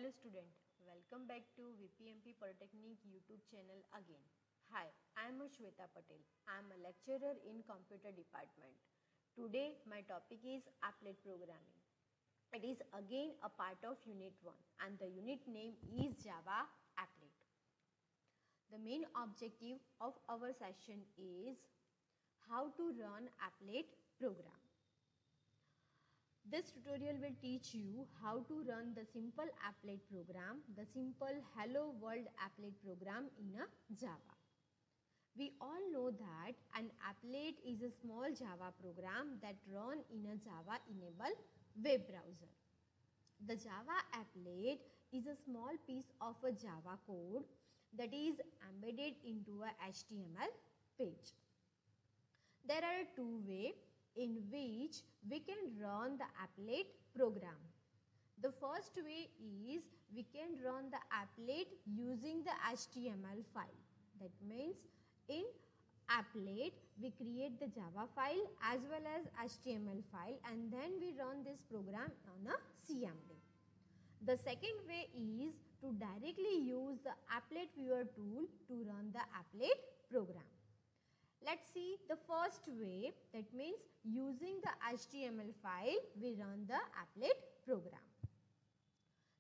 Hello student, welcome back to VPMP Polytechnic YouTube channel again. Hi, I am Shweta Patel. I am a lecturer in computer department. Today my topic is applet programming. It is again a part of unit 1 and the unit name is Java applet. The main objective of our session is how to run applet program. This tutorial will teach you how to run the simple applet program, the simple Hello World applet program in a Java. We all know that an applet is a small Java program that runs in a Java enabled web browser. The Java applet is a small piece of a Java code that is embedded into a HTML page. There are two ways in which we can run the applet program. The first way is we can run the applet using the HTML file. That means in applet we create the Java file as well as HTML file and then we run this program on a CMD. The second way is to directly use the applet viewer tool to run the applet program. Let's see the first way, that means using the HTML file we run the applet program.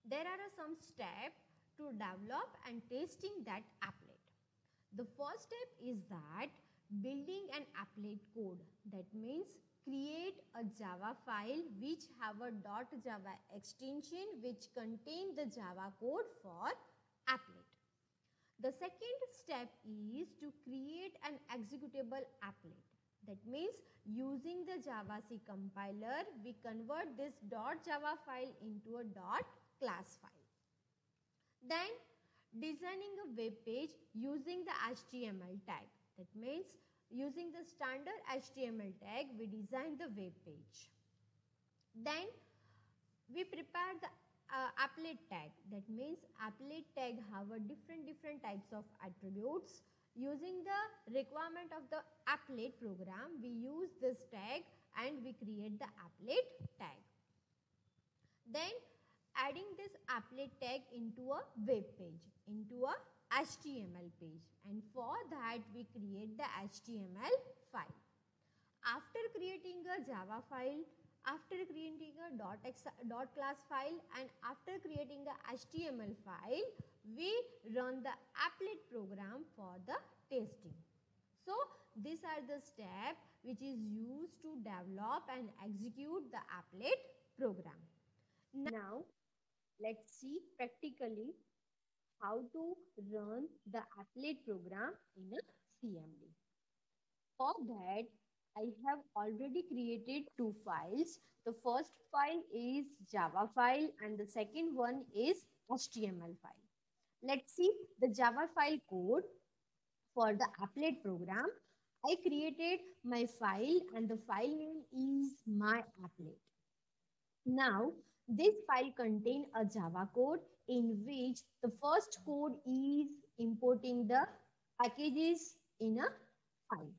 There are some steps to develop and testing that applet. The first step is that building an applet code, that means create a Java file which have a .java extension which contain the Java code for applet. The second step is to create an executable applet. That means using the JavaC compiler, we convert this .java file into a .class file. Then designing a web page using the HTML tag. That means using the standard HTML tag, we design the web page. Then we prepare the applet tag. That means applet tag have a different types of attributes. Using the requirement of the applet program, we use this tag and we create the applet tag. Then adding this applet tag into a web page, into a HTML page, and for that we create the HTML file. After creating a Java file, after creating a .class file and after creating a HTML file, we run the applet program for the testing. So these are the steps which is used to develop and execute the applet program. Now let's see practically how to run the applet program in a CMD. For that, I have already created two files. The first file is Java file and the second one is HTML file. Let's see the Java file code for the applet program. I created my file and the file name is my applet. Now, this file contains a Java code in which the first code is importing the packages in a file.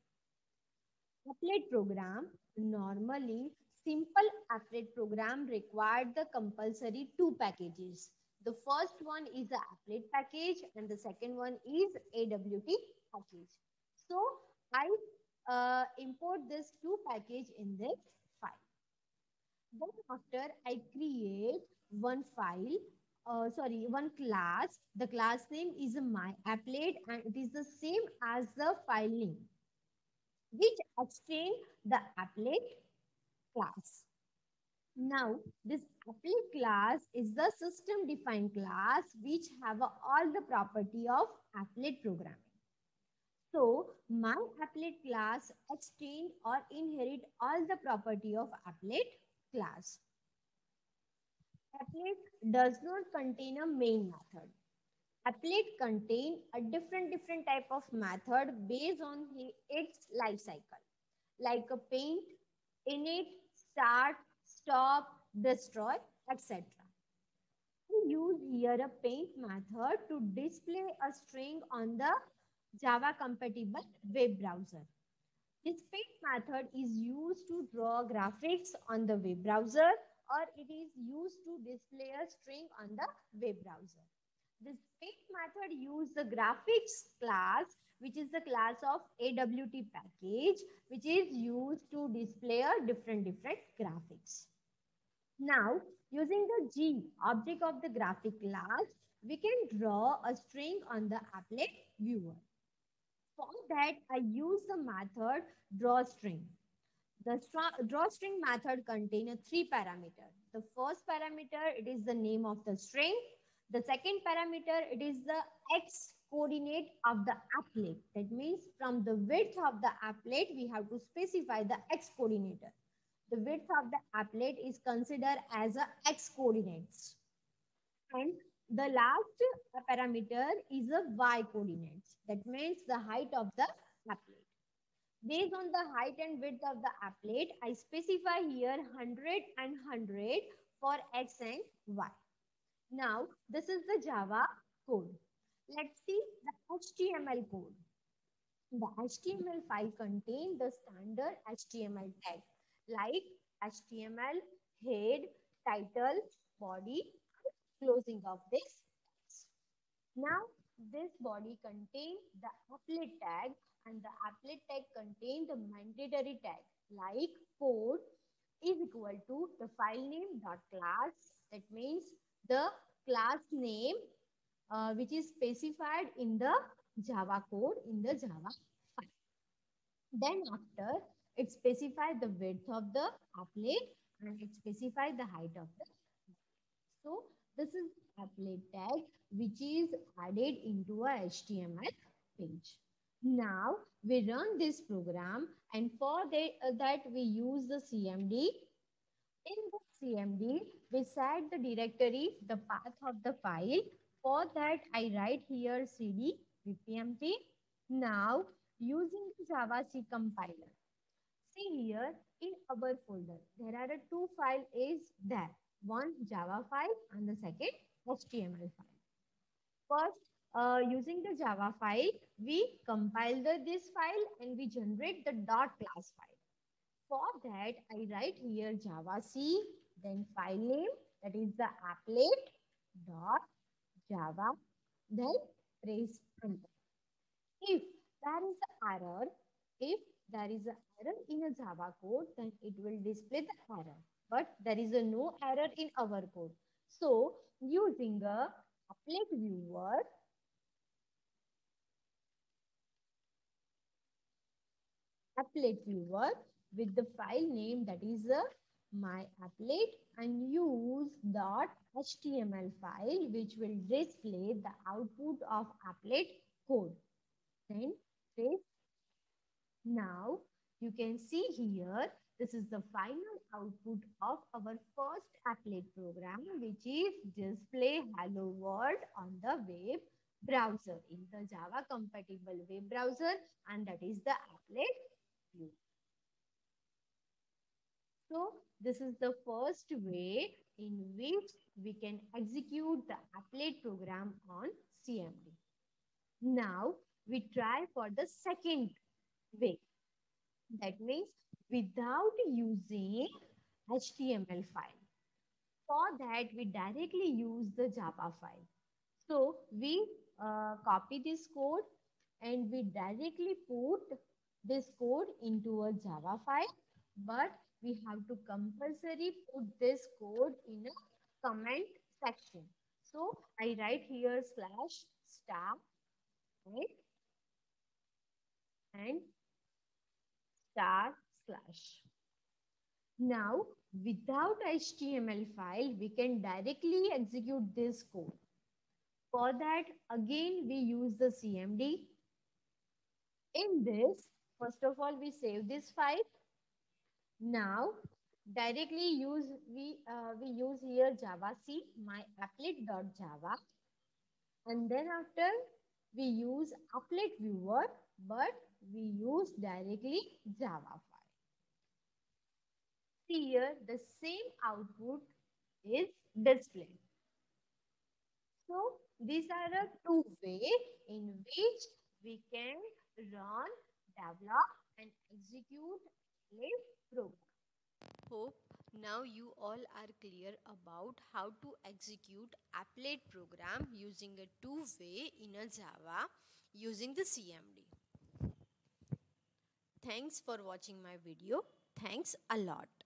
Applet program, normally simple applet program required the compulsory two packages. The first one is the applet package and the second one is AWT package. So I import this two package in this file. Then after I create one file, one class. The class name is my applet and it is the same as the file name, which extend the applet class. Now, this applet class is the system defined class which have all the property of applet programming. So, my applet class extend or inherit all the property of applet class. Applet does not contain a main method. Applet contain a different type of method based on its life cycle, like a paint, init, start, stop, destroy, etc. We use here a paint method to display a string on the Java compatible web browser. This paint method is used to draw graphics on the web browser or it is used to display a string on the web browser. This main method uses the graphics class, which is the class of AWT package, which is used to display a different graphics. Now, using the G object of the graphic class, we can draw a string on the applet viewer. For that, I use the method drawString. The drawString method contains three parameters. The first parameter, it is the name of the string. The second parameter, it is the x coordinate of the applet. That means from the width of the applet, we have to specify the x coordinate. The width of the applet is considered as a x coordinates. And the last parameter is a y coordinates. That means the height of the applet. Based on the height and width of the applet, I specify here 100 and 100 for x and y. Now, this is the Java code. Let's see the HTML code. The HTML file contains the standard HTML tag like HTML, head, title, body, closing of this. Now, this body contains the applet tag and the applet tag contains the mandatory tag like code is equal to the file name dot class. That means the class name which is specified in the Java code in the Java file. Then after it specifies the width of the applet and it specifies the height of the. So this is applet tag which is added into a HTML page. Now we run this program and for that we use the CMD. In the CMD, we set the directory, the path of the file. For that, I write here cd vpmp. Now, using the Java C compiler. See here, in our folder, there are two files is there. One Java file and the second HTML file. First, using the Java file, we compile this file and we generate the dot class file. For that, I write here Java C, then file name, that is the applet dot Java, then press enter. If there is an error, if there is an error in a Java code, then it will display the error. But there is no error in our code. So, using a applet viewer, with the file name that is my applet and use dot HTML file which will display the output of applet code. Then this. Now you can see here this is the final output of our first applet program which is display hello world on the web browser in the Java compatible web browser and that is the applet view. So this is the first way in which we can execute the applet program on CMD. Now we try for the second way. That means without using HTML file. For that we directly use the Java file. So we copy this code and we directly put this code into a Java file, but we have to compulsory put this code in a comment section. So I write here slash star, right? And star slash. Now, without HTML file, we can directly execute this code. For that, again, we use the CMD. In this, first of all, we save this file. Now, directly we use here Java C, my applet.java. And then after, we use applet viewer, but we use directly Java file. See here, the same output is displayed. So, these are the two ways in which we can run, develop and execute a program. Hope Now you all are clear about how to execute applet program using a two-way in a Java using the CMD. Thanks for watching my video. Thanks a lot.